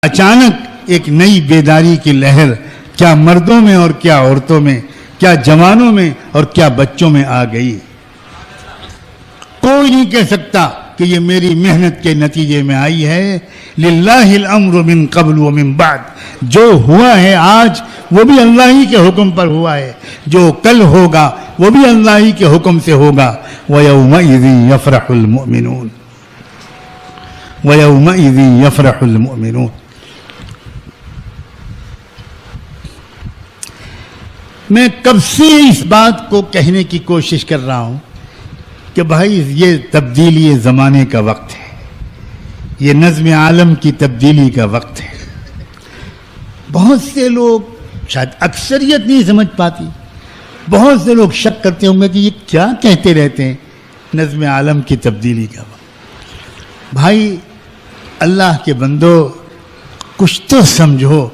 اچانک ایک نئی بیداری کی لہر کیا مردوں میں اور کیا عورتوں میں، کیا جوانوں میں اور کیا بچوں میں آ گئی۔ کوئی نہیں کہہ سکتا کہ یہ میری محنت کے نتیجے میں آئی ہے۔ للہ الامر من قبل ومن بعد، جو ہوا ہے آج وہ بھی اللہ ہی کے حکم پر ہوا ہے، جو کل ہوگا وہ بھی اللہ ہی کے حکم سے ہوگا۔ وَيَوْمَئِذٍ يَفْرَحُ الْمُؤْمِنُونَ وَيَوْمَئِذٍ يَفْرَحُ الْمُؤْمِنُونَ۔ میں کب سے اس بات کو کہنے کی کوشش کر رہا ہوں کہ بھائی یہ تبدیلی زمانے کا وقت ہے، یہ نظم عالم کی تبدیلی کا وقت ہے۔ بہت سے لوگ، شاید اکثریت نہیں سمجھ پاتی، بہت سے لوگ شک کرتے ہوں گے کہ یہ کیا کہتے رہتے ہیں نظم عالم کی تبدیلی کا وقت۔ بھائی اللہ کے بندو کچھ تو سمجھو،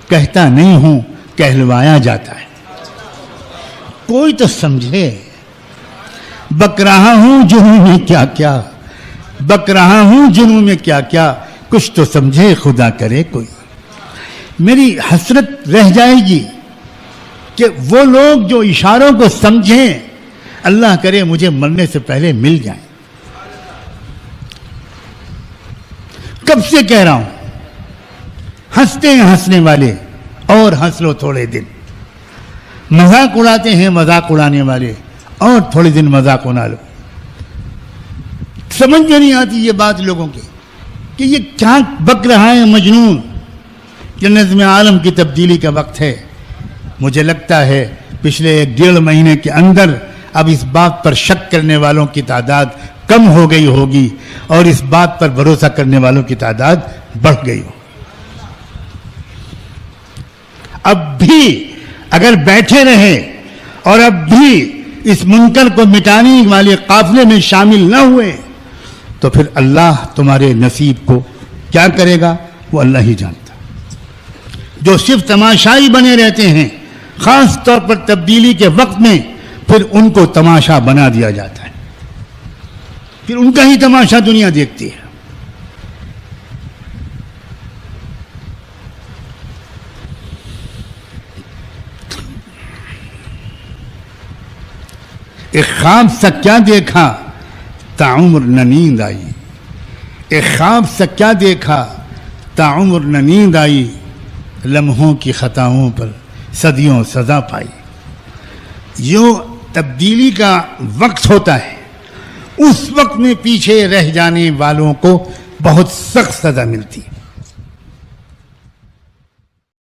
کہتا نہیں ہوں کہلوایا جاتا ہے، کوئی تو سمجھے۔ بک رہا ہوں جنوں میں کیا کیا، بک رہا ہوں جنوں میں کیا کیا، کچھ تو سمجھے خدا کرے کوئی۔ میری حسرت رہ جائے گی کہ وہ لوگ جو اشاروں کو سمجھیں، اللہ کرے مجھے مرنے سے پہلے مل جائیں۔ کب سے کہہ رہا ہوں، ہنستے ہیں ہنسنے والے اور ہنس لو تھوڑے دن، مذاق اڑاتے ہیں مذاق اڑانے والے اور تھوڑے دن مذاق اڑا لو۔ سمجھ میں نہیں آتی یہ بات لوگوں کی کہ یہ کیا بک رہا ہے مجنون کہ نظم عالم کی تبدیلی کا وقت ہے۔ مجھے لگتا ہے پچھلے 1.5 مہینے کے اندر اب اس بات پر شک کرنے والوں کی تعداد کم ہو گئی ہوگی اور اس بات پر بھروسہ کرنے والوں کی تعداد بڑھ گئی ہوگی۔ اب بھی اگر بیٹھے رہے اور اب بھی اس منکر کو مٹانے والے قافلے میں شامل نہ ہوئے تو پھر اللہ تمہارے نصیب کو کیا کرے گا وہ اللہ ہی جانتا۔ جو صرف تماشائی بنے رہتے ہیں، خاص طور پر تبدیلی کے وقت میں، پھر ان کو تماشا بنا دیا جاتا ہے، پھر ان کا ہی تماشا دنیا دیکھتی ہے۔ ایک خواب سا کیا دیکھا تعمر نہ نیند آئی، ایک خواب سا کیا دیکھا تعمر نہ نیند آئی، لمحوں کی خطاؤں پر صدیوں سزا پائی۔ جو تبدیلی کا وقت ہوتا ہے اس وقت میں پیچھے رہ جانے والوں کو بہت سخت سزا ملتی ہے۔